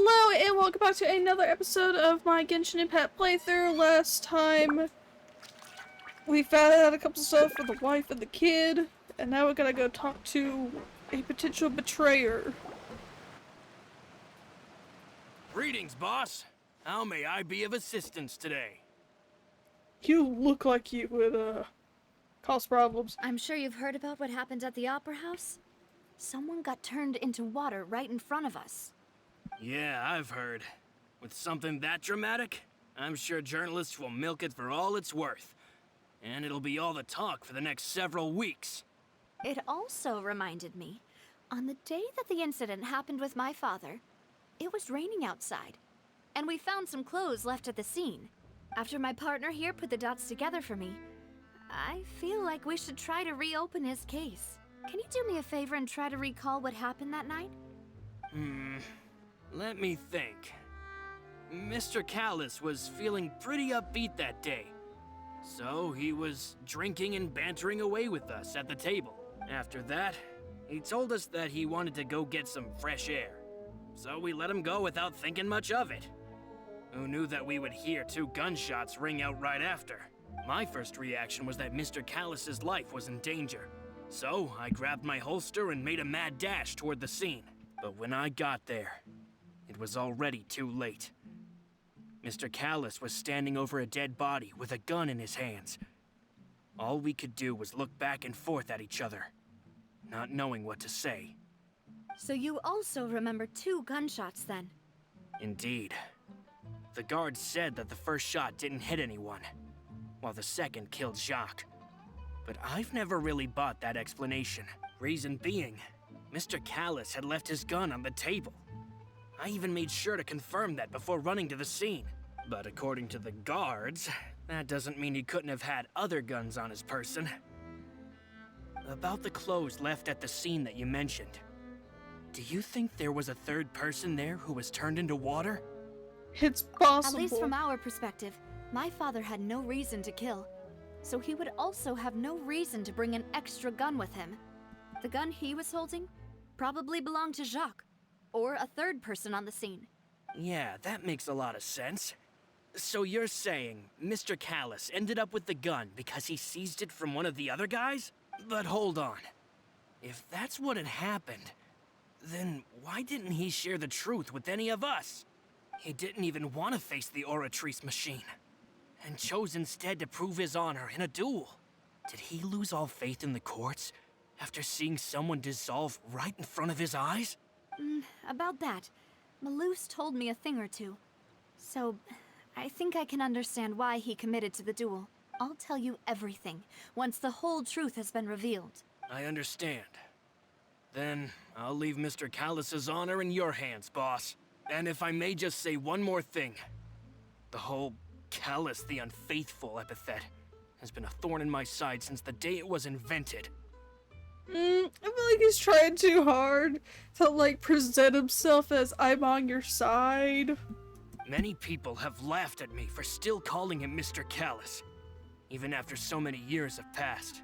Hello and welcome back to another episode of my Genshin Impact playthrough. Last time we found out a couple stuff for the wife and the kid, and now we're gonna go talk to a potential betrayer. Greetings, boss. How may I be of assistance today? You look like you would cause problems. I'm sure you've heard about what happened at the Opera House. Someone got turned into water right in front of us. Yeah, I've heard. With something that dramatic, I'm sure journalists will milk it for all it's worth. And it'll be all the talk for the next several weeks. It also reminded me, on the day that the incident happened with my father, it was raining outside, and we found some clothes left at the scene. After my partner here put the dots together for me, I feel like we should try to reopen his case. Can you do me a favor and try to recall what happened that night? Let me think. Mr. Callus was feeling pretty upbeat that day. So he was drinking and bantering away with us at the table. After that, he told us that he wanted to go get some fresh air. So we let him go without thinking much of it. Who knew that we would hear 2 gunshots ring out right after? My first reaction was that Mr. Callus's life was in danger. So I grabbed my holster and made a mad dash toward the scene. But when I got there, it was already too late. Mr. Callus was standing over a dead body with a gun in his hands. All we could do was look back and forth at each other, not knowing what to say. So you also remember 2 gunshots then? Indeed. The guard said that the first shot didn't hit anyone, while the second killed Jacques. But I've never really bought that explanation. Reason being, Mr. Callus had left his gun on the table. I even made sure to confirm that before running to the scene. But according to the guards, that doesn't mean he couldn't have had other guns on his person. About the clothes left at the scene that you mentioned, do you think there was a third person there who was turned into water? It's possible. At least from our perspective, my father had no reason to kill. So he would also have no reason to bring an extra gun with him. The gun he was holding probably belonged to Jacques, or a third person on the scene. Yeah, that makes a lot of sense. So you're saying Mr. Callus ended up with the gun because he seized it from one of the other guys? But hold on. If that's what had happened, then why didn't he share the truth with any of us? He didn't even want to face the Oratrice machine, and chose instead to prove his honor in a duel. Did he lose all faith in the courts after seeing someone dissolve right in front of his eyes? About that, Malus told me a thing or two. So, I think I can understand why he committed to the duel. I'll tell you everything, once the whole truth has been revealed. I understand. Then, I'll leave Mr. Callus's honor in your hands, boss. And if I may just say one more thing. The whole Callus the Unfaithful epithet has been a thorn in my side since the day it was invented. I feel like he's trying too hard to, like, present himself as I'm on your side. Many people have laughed at me for still calling him Mr. Callus, even after so many years have passed.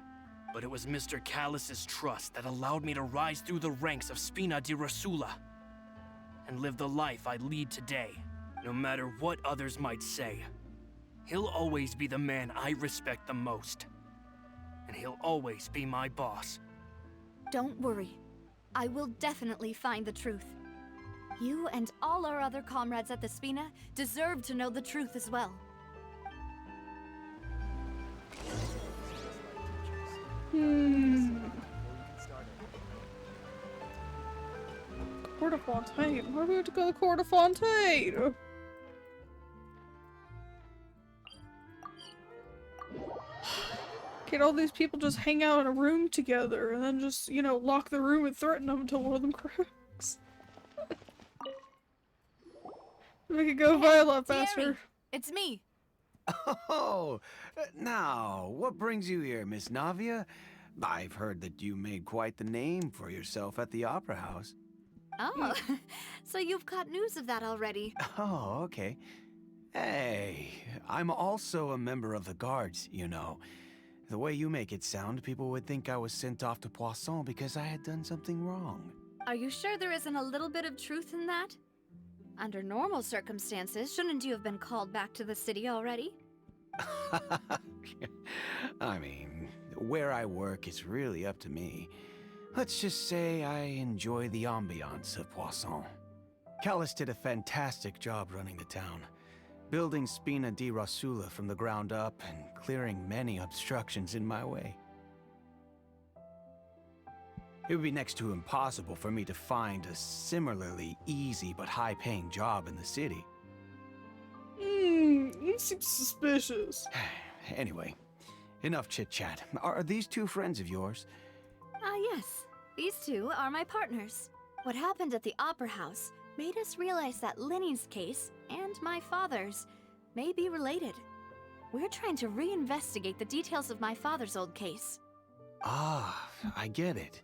But it was Mr. Callus's trust that allowed me to rise through the ranks of Spina di Rosula and live the life I lead today, no matter what others might say. He'll always be the man I respect the most, and he'll always be my boss. Don't worry. I will definitely find the truth. You and all our other comrades at the Spina deserve to know the truth as well. Court of Fontaine. Why do we have to go to the Court of Fontaine? Can't all these people just hang out in a room together and then just, you know, lock the room and threaten them until one of them cracks? Make it go violent faster. Thierry, it's me. Oh, now, what brings you here, Miss Navia? I've heard that you made quite the name for yourself at the Opera House. Oh, so you've got news of that already. Oh, okay. Hey, I'm also a member of the guards, you know. The way you make it sound, people would think I was sent off to Pawsome because I had done something wrong. Are you sure there isn't a little bit of truth in that? Under normal circumstances, shouldn't you have been called back to the city already? I mean, where I work is really up to me. Let's just say I enjoy the ambiance of Pawsome. Callus did a fantastic job running the town, building Spina di Rasula from the ground up and clearing many obstructions in my way. It would be next to impossible for me to find a similarly easy but high-paying job in the city. You seem suspicious. Anyway, enough chit-chat. Are these two friends of yours? Yes. These two are my partners. What happened at the Opera House made us realize that Linny's case and my father's may be related. We're trying to reinvestigate the details of my father's old case. Ah, I get it.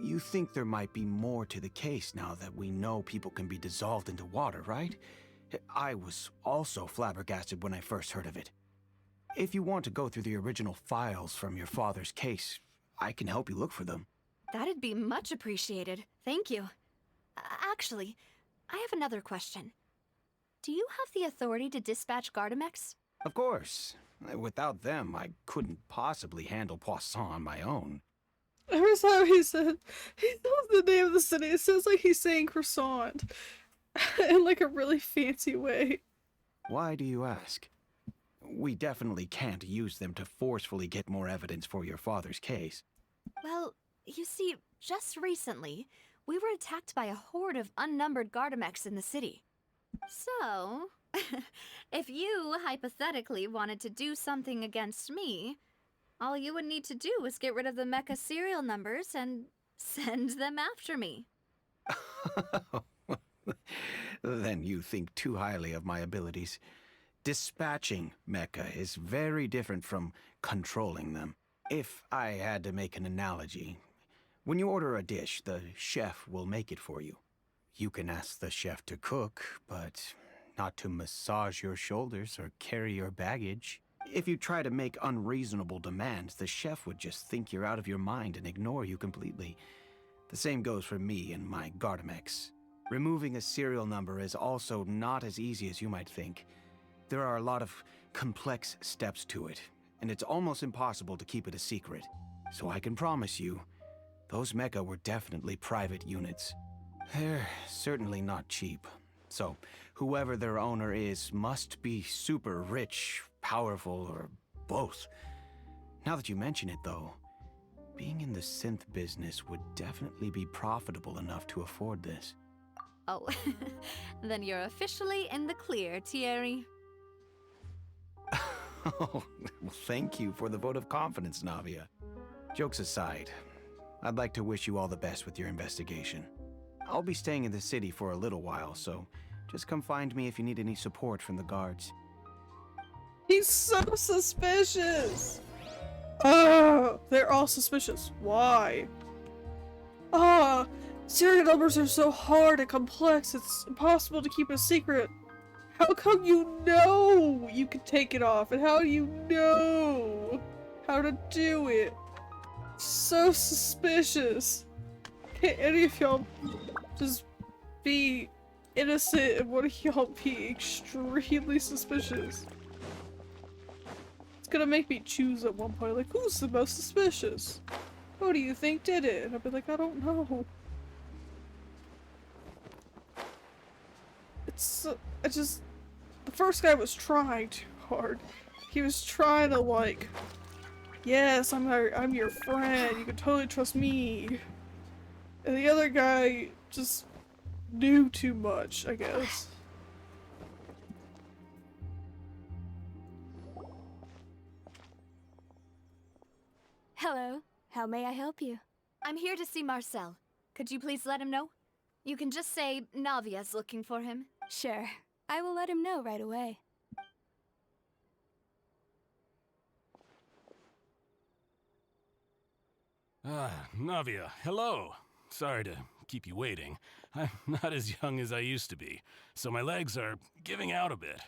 You think there might be more to the case now that we know people can be dissolved into water, right? I was also flabbergasted when I first heard of it. If you want to go through the original files from your father's case, I can help you look for them. That'd be much appreciated. Thank you. Actually, I have another question. Do you have the authority to dispatch Gardamex? Of course. Without them, I couldn't possibly handle Pawsome on my own. Every time he said, he knows the name of the city, it sounds like he's saying croissant. In like a really fancy way. Why do you ask? We definitely can't use them to forcefully get more evidence for your father's case. Well, you see, just recently, we were attacked by a horde of unnumbered Gardamex in the city. So, if you hypothetically wanted to do something against me, all you would need to do was get rid of the mecha serial numbers and send them after me. Then you think too highly of my abilities. Dispatching mecha is very different from controlling them. If I had to make an analogy, when you order a dish, the chef will make it for you. You can ask the chef to cook, but not to massage your shoulders or carry your baggage. If you try to make unreasonable demands, the chef would just think you're out of your mind and ignore you completely. The same goes for me and my Gardamex. Removing a serial number is also not as easy as you might think. There are a lot of complex steps to it, and it's almost impossible to keep it a secret. So I can promise you, those mecha were definitely private units. They're certainly not cheap. So whoever their owner is must be super rich, powerful, or both. Now that you mention it, though, being in the synth business would definitely be profitable enough to afford this. Oh, then you're officially in the clear, Thierry. Oh, well, thank you for the vote of confidence, Navia. Jokes aside, I'd like to wish you all the best with your investigation. I'll be staying in the city for a little while, so just come find me if you need any support from the guards. He's so suspicious! Oh, they're all suspicious. Why? Ah, serial numbers are so hard and complex, it's impossible to keep a secret. How come you know you can take it off? And how do you know how to do it? So suspicious. Can't any of y'all just be innocent and one of y'all be extremely suspicious? It's gonna make me choose at one point, like, who's the most suspicious? Who do you think did it? And I'll be like, I don't know. The first guy was trying too hard. He was trying to like, yes, I'm your friend, you can totally trust me. And the other guy just knew too much, I guess. Hello. How may I help you? I'm here to see Marcel. Could you please let him know? You can just say Navia's looking for him. Sure. I will let him know right away. Ah, Navia, hello. Sorry to keep you waiting. I'm not as young as I used to be, so my legs are giving out a bit.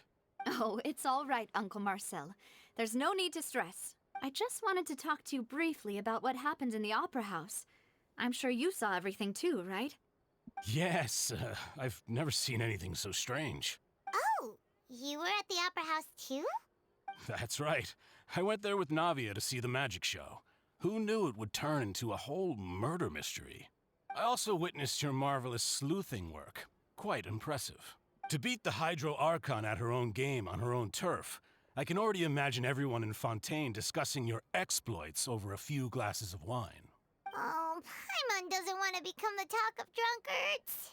Oh, it's all right, Uncle Marcel. There's no need to stress. I just wanted to talk to you briefly about what happened in the Opera House. I'm sure you saw everything too, right? Yes, I've never seen anything so strange. Oh, you were at the Opera House too? That's right. I went there with Navia to see the magic show. Who knew it would turn into a whole murder mystery? I also witnessed your marvelous sleuthing work. Quite impressive. To beat the Hydro Archon at her own game on her own turf, I can already imagine everyone in Fontaine discussing your exploits over a few glasses of wine. Oh, Paimon doesn't want to become the talk of drunkards.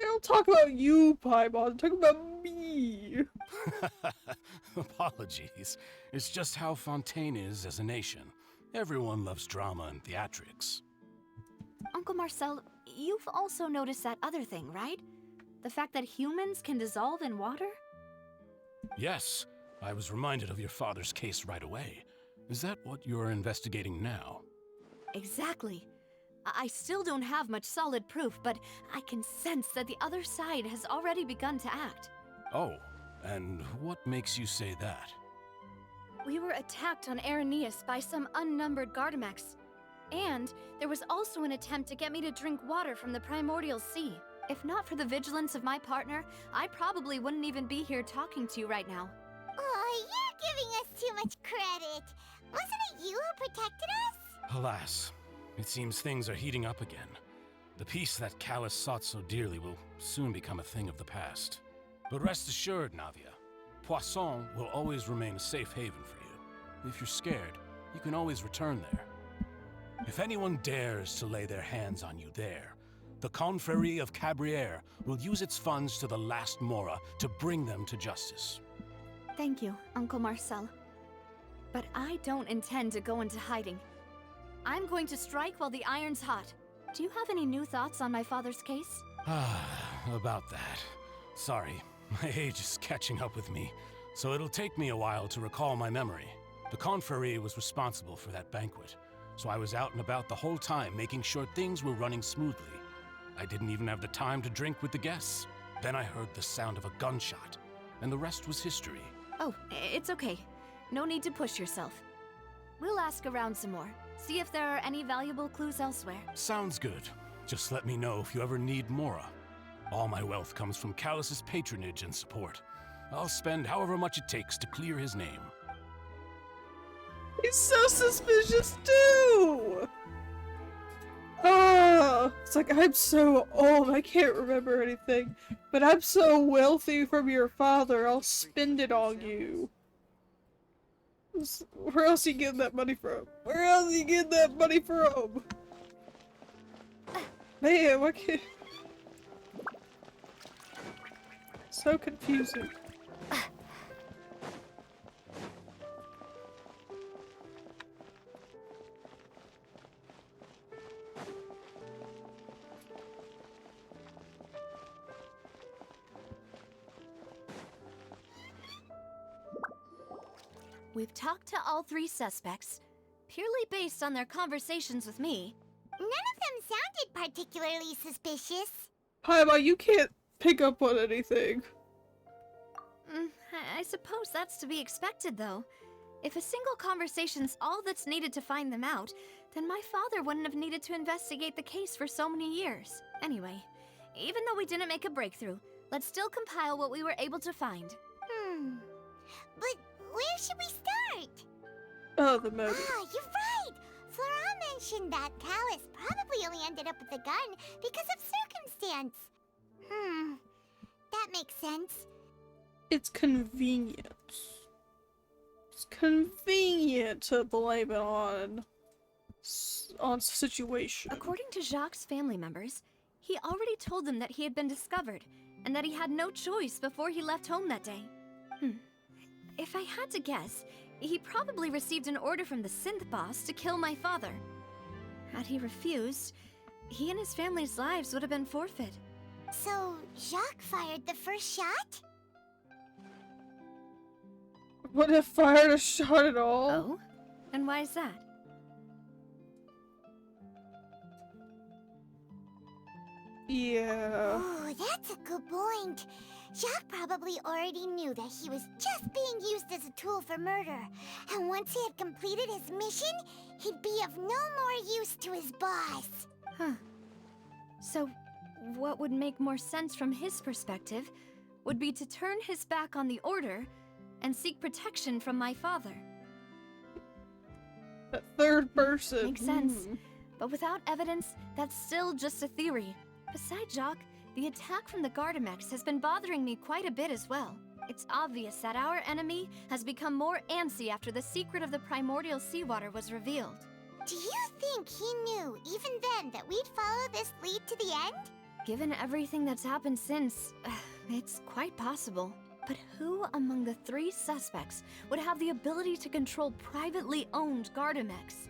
I don't talk about you, Paimon. Talk about me. Apologies. It's just how Fontaine is as a nation. Everyone loves drama and theatrics. Uncle Marcel, you've also noticed that other thing, right? The fact that humans can dissolve in water? Yes, I was reminded of your father's case right away. Is that what you're investigating now? Exactly. I still don't have much solid proof, but I can sense that the other side has already begun to act. Oh, and what makes you say that? We were attacked on Araneus by some unnumbered Gardamex. And there was also an attempt to get me to drink water from the primordial sea. If not for the vigilance of my partner, I probably wouldn't even be here talking to you right now. Oh, you're giving us too much credit. Wasn't it you who protected us? Alas, it seems things are heating up again. The peace that Callus sought so dearly will soon become a thing of the past. But rest assured, Navia, Pawsome will always remain a safe haven for you. If you're scared, you can always return there. If anyone dares to lay their hands on you there, the Confrérie of Cabrières will use its funds to the last Mora to bring them to justice. Thank you, Uncle Marcel. But I don't intend to go into hiding. I'm going to strike while the iron's hot. Do you have any new thoughts on my father's case? About that. Sorry, my age is catching up with me, so it'll take me a while to recall my memory. The Confrérie was responsible for that banquet, so I was out and about the whole time making sure things were running smoothly. I didn't even have the time to drink with the guests. Then I heard the sound of a gunshot, and the rest was history. Oh, it's okay. No need to push yourself. We'll ask around some more. See if there are any valuable clues elsewhere. Sounds good. Just let me know if you ever need Mora. All my wealth comes from Callus's patronage and support. I'll spend however much it takes to clear his name. He's so suspicious too! Oh, it's like, I'm so old, I can't remember anything. But I'm so wealthy from your father, I'll spend it on you. Where else are you getting that money from? Where else are you getting that money from? Man, what can... So confusing. We've talked to all three suspects, purely based on their conversations with me. None of them sounded particularly suspicious. Paimon, you can't pick up on anything. I suppose that's to be expected, though. If a single conversation's all that's needed to find them out, then my father wouldn't have needed to investigate the case for so many years. Anyway, even though we didn't make a breakthrough, let's still compile what we were able to find. But where should we start? Oh, the motive. Ah, you're right! Flora mentioned that Callus probably only ended up with the gun because of circumstance. That makes sense. It's convenient. It's convenient to blame it on situation. According to Jacques' family members, he already told them that he had been discovered, and that he had no choice before he left home that day. If I had to guess, he probably received an order from the synth boss to kill my father. Had he refused, he and his family's lives would have been forfeit. So, Jacques fired the first shot? Wouldn't have fired a shot at all. Oh? And why is that? Yeah. Oh, that's a good point. Jacques probably already knew that he was just being used as a tool for murder. And once he had completed his mission, he'd be of no more use to his boss. Huh. So, what would make more sense from his perspective would be to turn his back on the Order and seek protection from my father. That third person. Makes sense. But without evidence, that's still just a theory. Besides, Jacques, the attack from the Gardamex has been bothering me quite a bit as well. It's obvious that our enemy has become more antsy after the secret of the primordial seawater was revealed. Do you think he knew, even then, that we'd follow this lead to the end? Given everything that's happened since, it's quite possible. But who among the 3 suspects would have the ability to control privately owned Gardamex?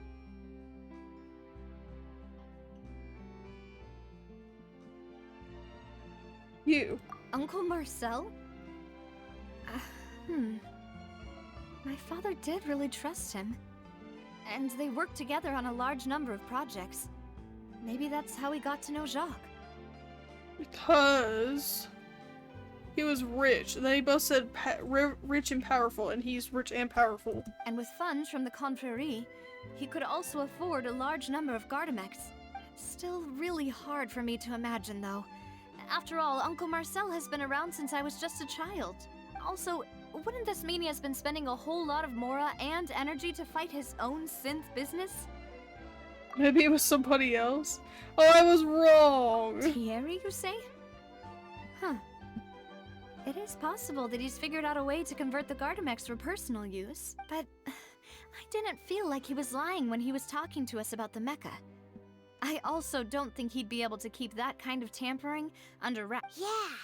You. Uncle Marcel? My father did really trust him. And they worked together on a large number of projects. Maybe that's how he got to know Jacques. Because he was rich. And they both said rich and powerful, and he's rich and powerful. And with funds from the Confrérie, he could also afford a large number of Gardamex. It's still really hard for me to imagine, though. After all, Uncle Marcel has been around since I was just a child. Also, wouldn't this mean he has been spending a whole lot of mora and energy to fight his own synth business? Maybe it was somebody else. Oh, I was wrong. Thierry, you say? Huh. It is possible that he's figured out a way to convert the Gardamex for personal use, but I didn't feel like he was lying when he was talking to us about the mecha. I also don't think he'd be able to keep that kind of tampering under wraps. Yeah.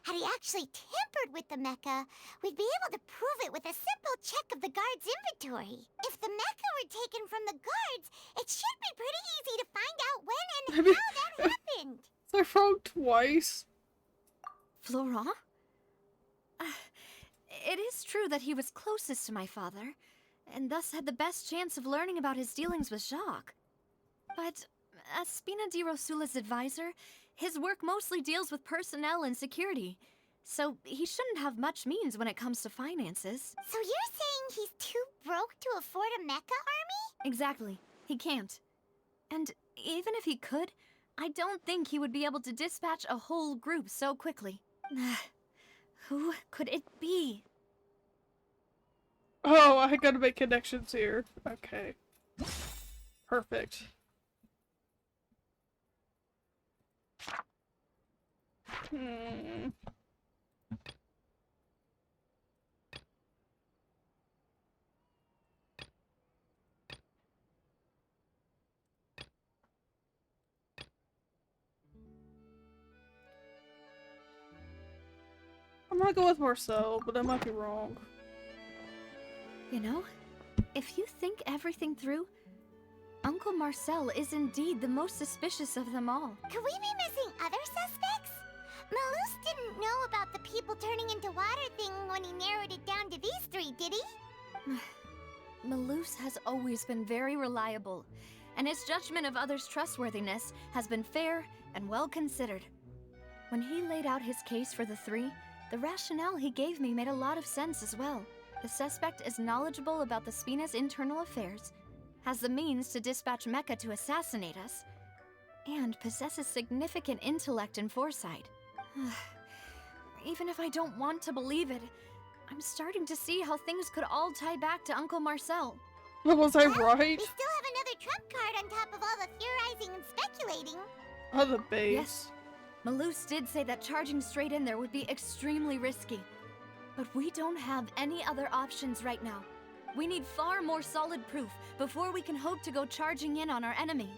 Had he actually tampered with the mecha, we'd be able to prove it with a simple check of the guard's inventory. If the mecha were taken from the guards, it should be pretty easy to find out when and how that happened. I wrong twice. Florent? It is true that he was closest to my father, and thus had the best chance of learning about his dealings with Jacques. But as Spina di Rosula's advisor, his work mostly deals with personnel and security, so he shouldn't have much means when it comes to finances. So you're saying he's too broke to afford a mecha army? Exactly. He can't. And even if he could, I don't think he would be able to dispatch a whole group so quickly. Who could it be? Oh, I gotta make connections here. Okay. Perfect. I'm gonna go with Marcel, but I might be wrong. You know, if you think everything through, Uncle Marcel is indeed the most suspicious of them all. Could we be missing other suspects? Malus didn't know about the people turning into water thing when he narrowed it down to these 3, did he? Malus has always been very reliable, and his judgment of others' trustworthiness has been fair and well considered. When he laid out his case for the 3, the rationale he gave me made a lot of sense as well. The suspect is knowledgeable about the Spina's internal affairs, has the means to dispatch Mecha to assassinate us, and possesses significant intellect and foresight. Even if I don't want to believe it, I'm starting to see how things could all tie back to Uncle Marcel. Was I Well, right? we still have another trump card on top of all the theorizing and speculating. Oh, the base. Yes, Malus did say that charging straight in there would be extremely risky. But we don't have any other options right now. We need far more solid proof before we can hope to go charging in on our enemy.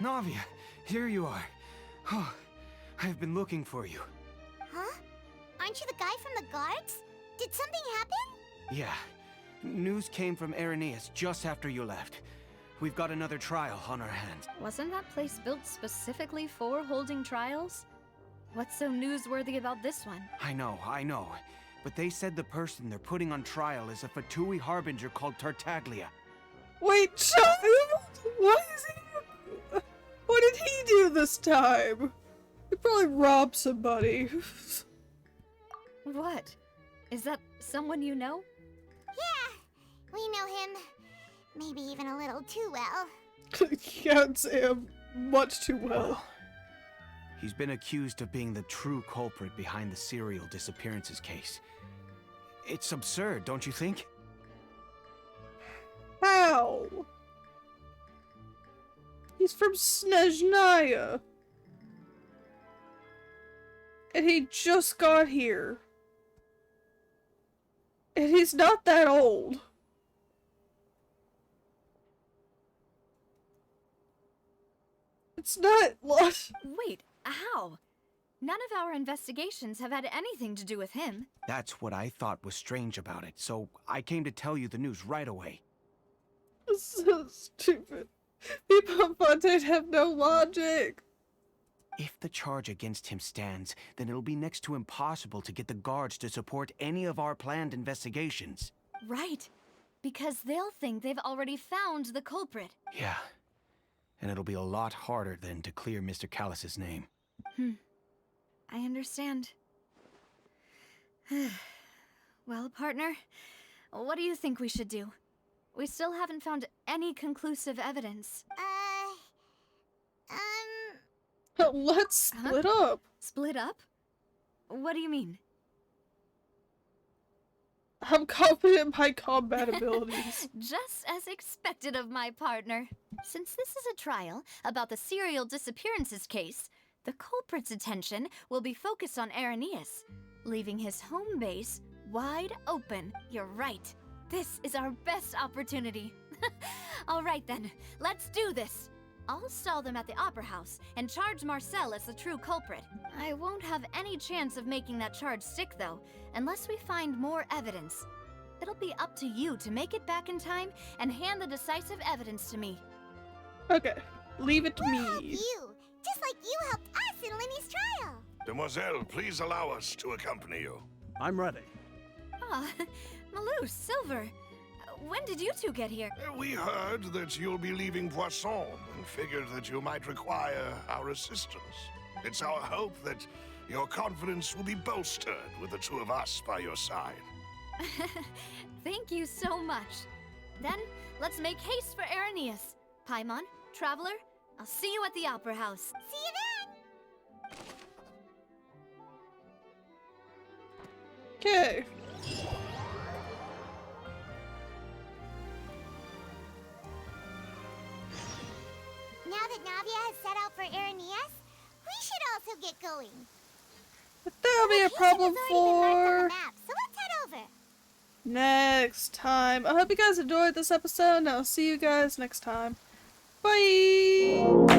Navia, here you are. Oh, I've been looking for you. Huh? Aren't you the guy from the guards? Did something happen? Yeah. News came from Irenaeus just after you left. We've got another trial on our hands. Wasn't that place built specifically for holding trials? What's so newsworthy about this one? I know. But they said the person they're putting on trial is a Fatui harbinger called Tartaglia. Wait, shut What is he? What did he do this time? He probably robbed somebody. What? Is that someone you know? Yeah, we know him. Maybe even a little too well. Can't say him much too well. He's been accused of being the true culprit behind the serial disappearances case. It's absurd, don't you think? How? He's from Snezhnaya. And he just got here. And he's not that old. It's not what? Wait, how? None of our investigations have had anything to do with him. That's what I thought was strange about it, so I came to tell you the news right away. This is so stupid. People in Fontaine have no logic. If the charge against him stands, then it'll be next to impossible to get the guards to support any of our planned investigations. Right. Because they'll think they've already found the culprit. Yeah. And it'll be a lot harder then to clear Mr. Callus's name. I understand. Well, partner, what do you think we should do? We still haven't found any conclusive evidence. Let's split up. Split up? What do you mean? I'm confident in my combat abilities. Just as expected of my partner. Since this is a trial about the serial disappearances case, the culprit's attention will be focused on Irenaeus, leaving his home base wide open. You're right. This is our best opportunity. All right then, let's do this. I'll stall them at the Opera House and charge Marcel as the true culprit. I won't have any chance of making that charge stick, though, unless we find more evidence. It'll be up to you to make it back in time and hand the decisive evidence to me. Okay, leave it to We'll help me. you, just like you helped us in Lenny's trial. Demoiselle, please allow us to accompany you. I'm ready. Ah, Malou, Silver, when did you two get here? We heard that you'll be leaving Pawsome and figured that you might require our assistance. It's our hope that your confidence will be bolstered with the two of us by your side. Thank you so much. Then, let's make haste for Irenaeus. Paimon, Traveler, I'll see you at the Opera House. See you then! Okay. Now that Navia has set out for Irenaeus, we should also get going. But that'll be a Location problem has already been marked on for the map, so let's head over. next time. I hope you guys enjoyed this episode, and I'll see you guys next time. Bye!